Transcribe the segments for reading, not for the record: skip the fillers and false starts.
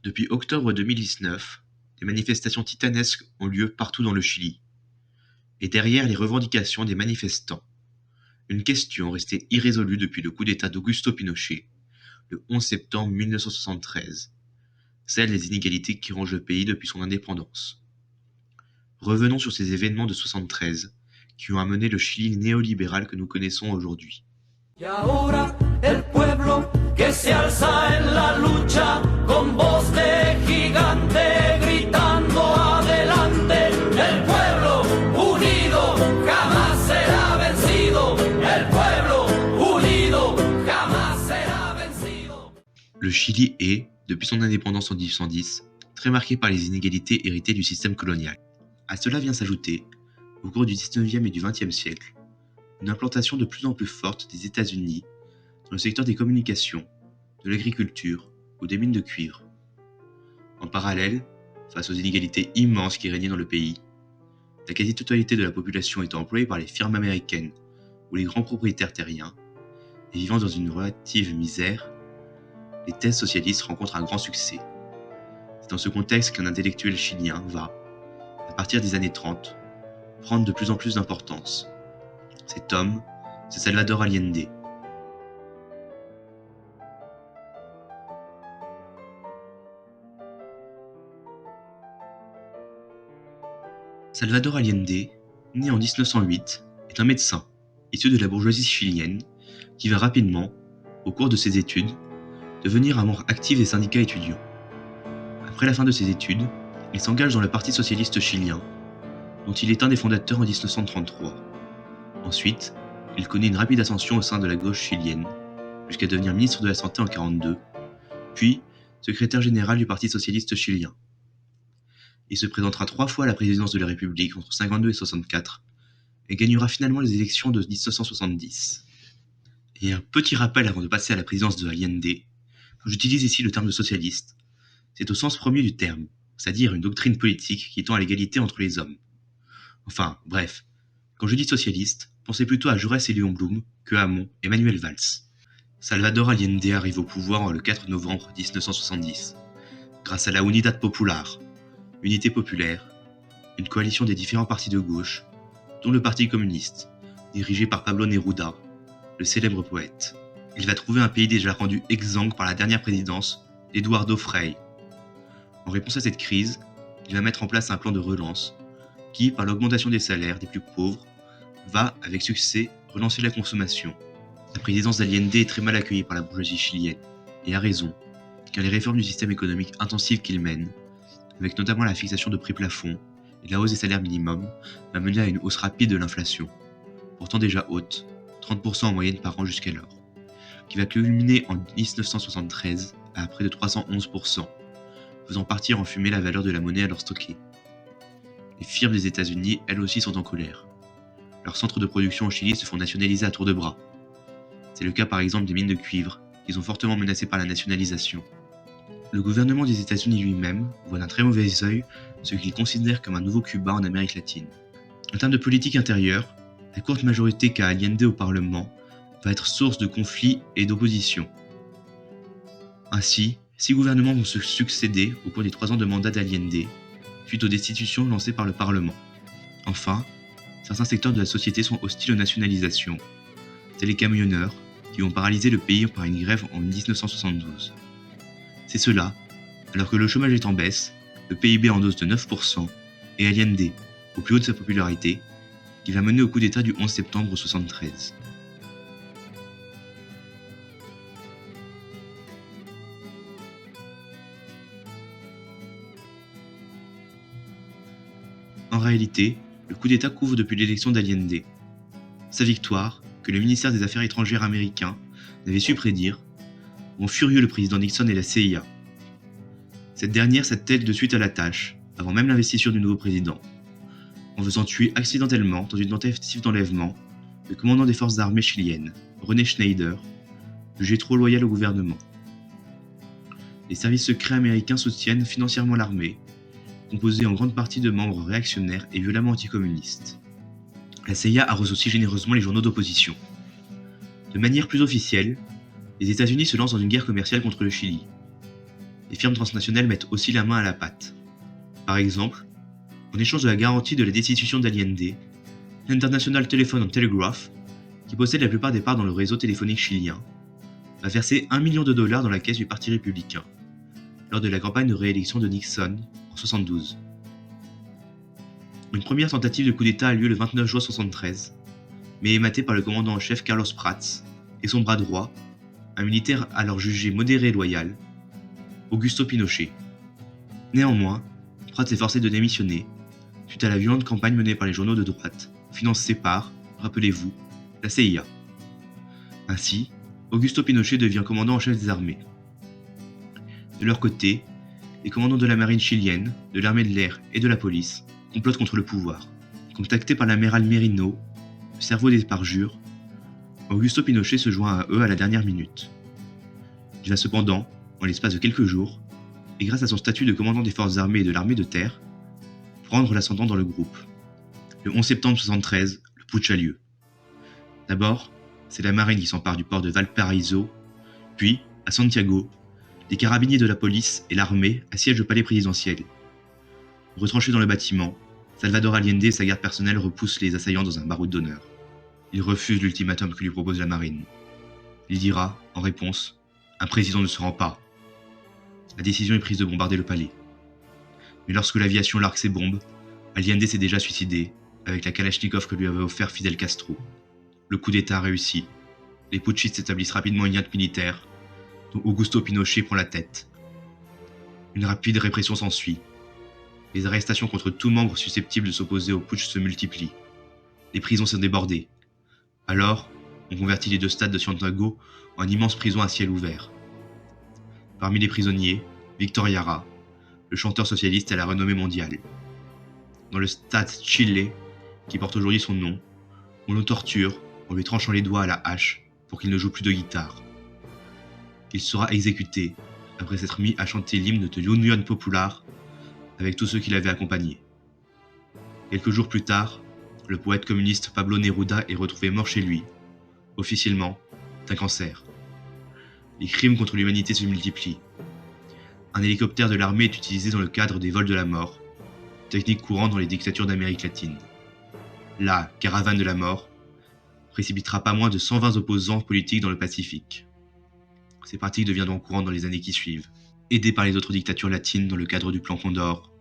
Depuis octobre 2019, des manifestations titanesques ont lieu partout dans le Chili. Et derrière les revendications des manifestants, une question restée irrésolue depuis le coup d'État d'Augusto Pinochet, le 11 septembre 1973, celle des inégalités qui rongent le pays depuis son indépendance. Revenons sur ces événements de 73 qui ont amené le Chili néolibéral que nous connaissons aujourd'hui. Y ahora el pueblo que se alza en la lucha con voz de gigante gritando adelante. El pueblo unido jamás será vencido. El pueblo unido jamás será vencido. Le Chili est, depuis son indépendance en 1910, très marqué par les inégalités héritées du système colonial. À cela vient s'ajouter, au cours du 19e et du 20e siècle, une implantation de plus en plus forte des États-Unis dans le secteur des communications, de l'agriculture ou des mines de cuivre. En parallèle, face aux inégalités immenses qui régnaient dans le pays, la quasi-totalité de la population étant employée par les firmes américaines ou les grands propriétaires terriens, et vivant dans une relative misère, les thèses socialistes rencontrent un grand succès. C'est dans ce contexte qu'un intellectuel chilien va, à partir des années 30, prendre de plus en plus d'importance. Cet homme, c'est Salvador Allende. Salvador Allende, né en 1908, est un médecin, issu de la bourgeoisie chilienne, qui va rapidement, au cours de ses études, devenir un membre actif des syndicats étudiants. Après la fin de ses études, il s'engage dans le Parti socialiste chilien, dont il est un des fondateurs en 1933. Ensuite, il connaît une rapide ascension au sein de la gauche chilienne, jusqu'à devenir ministre de la Santé en 1942, puis secrétaire général du Parti socialiste chilien. Il se présentera 3 fois à la présidence de la République entre 1952 et 1964, et gagnera finalement les élections de 1970. Et un petit rappel avant de passer à la présidence de Allende, quand j'utilise ici le terme de socialiste, c'est au sens premier du terme, c'est-à-dire une doctrine politique qui tend à l'égalité entre les hommes. Enfin, bref, quand je dis socialiste, pensez plutôt à Jaurès et Léon Blum que à Hamon et Manuel Valls. Salvador Allende arrive au pouvoir le 4 novembre 1970, grâce à la Unidad Popular, Unité populaire, une coalition des différents partis de gauche, dont le Parti communiste, dirigé par Pablo Neruda, le célèbre poète. Il va trouver un pays déjà rendu exsangue par la dernière présidence d'Eduardo Frei. En réponse à cette crise, il va mettre en place un plan de relance qui, par l'augmentation des salaires des plus pauvres, va, avec succès, relancer la consommation. La présidence d'Allende est très mal accueillie par la bourgeoisie chilienne, et à raison, car les réformes du système économique intensif qu'il mène, avec notamment la fixation de prix plafonds et la hausse des salaires minimums, va mener à une hausse rapide de l'inflation, pourtant déjà haute, 30% en moyenne par an jusqu'alors, qui va culminer en 1973 à près de 311%, faisant partir en fumée la valeur de la monnaie alors stockée. Les firmes des États-Unis, elles aussi, sont en colère. Leurs centres de production au Chili se font nationaliser à tour de bras. C'est le cas par exemple des mines de cuivre, qui sont fortement menacées par la nationalisation. Le gouvernement des États-Unis lui-même voit d'un très mauvais œil ce qu'il considère comme un nouveau Cuba en Amérique latine. En termes de politique intérieure, la courte majorité qu'a Allende au Parlement va être source de conflits et d'opposition. Ainsi, 6 gouvernements vont se succéder au cours des 3 ans de mandat d'Allende, suite aux destitutions lancées par le Parlement. Enfin, certains secteurs de la société sont hostiles aux nationalisations, tels les camionneurs, qui vont paralyser le pays par une grève en 1972. C'est cela, alors que le chômage est en baisse, le PIB en hausse de 9%, et Allende, au plus haut de sa popularité, qui va mener au coup d'État du 11 septembre 1973. En réalité, le coup d'État couvre depuis l'élection d'Allende. Sa victoire, que le ministère des Affaires étrangères américain n'avait su prédire, rend furieux le président Nixon et la CIA. Cette dernière s'attelle de suite à la tâche, avant même l'investiture du nouveau président, en faisant tuer accidentellement, dans une tentative d'enlèvement, le commandant des forces armées chiliennes, René Schneider, jugé trop loyal au gouvernement. Les services secrets américains soutiennent financièrement l'armée, composée en grande partie de membres réactionnaires et violemment anticommunistes. La CIA arrose aussi généreusement les journaux d'opposition. De manière plus officielle, les États-Unis se lancent dans une guerre commerciale contre le Chili. Les les firmes transnationales mettent aussi la main à la pâte. Par exemple, en échange de la garantie de la destitution d'Allende, l'International Telephone and Telegraph, qui possède la plupart des parts dans le réseau téléphonique chilien, va verser $1 million dans la caisse du Parti républicain, lors de la campagne de réélection de Nixon en 1972. Une première tentative de coup d'État a lieu le 29 juin 1973, mais ématée par le commandant en chef Carlos Prats et son bras droit, un militaire alors jugé modéré et loyal, Augusto Pinochet. Néanmoins, Prats est forcé de démissionner, suite à la violente campagne menée par les journaux de droite, financée par, rappelez-vous, la CIA. Ainsi, Augusto Pinochet devient commandant en chef des armées. De leur côté, les commandants de la marine chilienne, de l'armée de l'air et de la police complotent contre le pouvoir. Contacté par l'amiral Merino, le cerveau des parjures, Augusto Pinochet se joint à eux à la dernière minute. Il va cependant, en l'espace de quelques jours, et grâce à son statut de commandant des forces armées et de l'armée de terre, prendre l'ascendant dans le groupe. Le 11 septembre 1973, le putsch a lieu. D'abord, c'est la marine qui s'empare du port de Valparaíso, puis, à Santiago, les carabiniers de la police et l'armée assiègent le palais présidentiel. Retranchés dans le bâtiment, Salvador Allende et sa garde personnelle repoussent les assaillants dans un baroud d'honneur. Il refuse l'ultimatum que lui propose la marine. Il dira, en réponse, « Un président ne se rend pas ». La décision est prise de bombarder le palais. Mais lorsque l'aviation largue ses bombes, Allende s'est déjà suicidé, avec la Kalachnikov que lui avait offert Fidel Castro. Le coup d'État réussit. Les putschistes établissent rapidement une ligne militaire, dont Augusto Pinochet prend la tête. Une rapide répression s'ensuit. Les arrestations contre tout membre susceptible de s'opposer au putsch se multiplient. Les prisons sont débordées. Alors, on convertit les deux stades de Santiago en immenses prisons à ciel ouvert. Parmi les prisonniers, Víctor Jara, le chanteur socialiste à la renommée mondiale. Dans le stade Chile, qui porte aujourd'hui son nom, on le torture en lui tranchant les doigts à la hache pour qu'il ne joue plus de guitare. Il sera exécuté après s'être mis à chanter l'hymne de l'Union Popular avec tous ceux qui l'avaient accompagné. Quelques jours plus tard, le poète communiste Pablo Neruda est retrouvé mort chez lui, officiellement d'un cancer. Les crimes contre l'humanité se multiplient. Un hélicoptère de l'armée est utilisé dans le cadre des vols de la mort, technique courante dans les dictatures d'Amérique latine. La caravane de la mort précipitera pas moins de 120 opposants politiques dans le Pacifique. Ces pratiques deviendront courantes dans les années qui suivent. Aidés par les autres dictatures latines dans le cadre du plan Condor,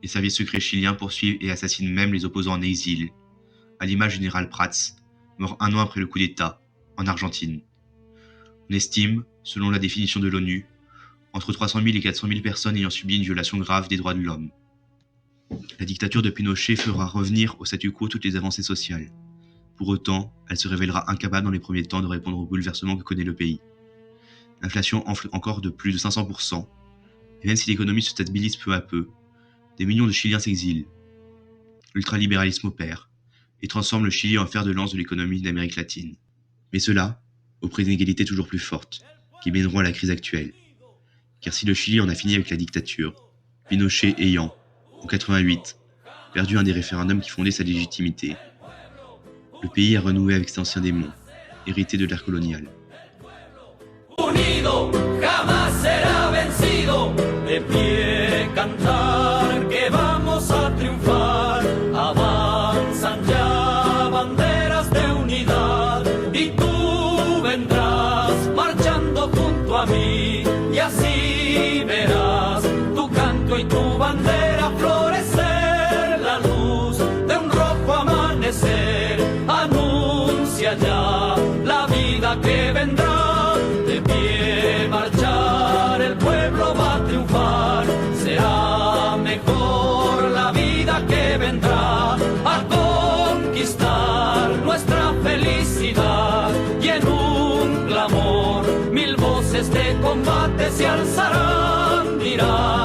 les services secrets chiliens poursuivent et assassinent même les opposants en exil, à l'image du général Prats, mort 1 an après le coup d'État, en Argentine. On estime, selon la définition de l'ONU, entre 300 000 et 400 000 personnes ayant subi une violation grave des droits de l'homme. La dictature de Pinochet fera revenir au statu quo toutes les avancées sociales. Pour autant, elle se révélera incapable dans les premiers temps de répondre aux bouleversements que connaît le pays. L'inflation enfle encore de plus de 500%, et même si l'économie se stabilise peu à peu, des millions de Chiliens s'exilent. L'ultralibéralisme opère, et transforme le Chili en fer de lance de l'économie d'Amérique latine. Mais cela, au prix d'inégalités toujours plus fortes, qui mèneront à la crise actuelle. Car si le Chili en a fini avec la dictature, Pinochet ayant, en 88, perdu un des référendums qui fondait sa légitimité, le pays a renoué avec ses anciens démons, hérités de l'ère coloniale. Unido jamás será vencido, de pie cantar que vamos a triunfar, avanzan ya banderas de unidad y tú vendrás marchando junto a mí y así verás tu canto y tu bandera florecer, la luz de un rojo amanecer anuncia ya la vida que vendrá. De pie marchar, el pueblo va a triunfar, será mejor la vida que vendrá a conquistar nuestra felicidad y en un clamor 1000 voces de combate se alzarán, dirán.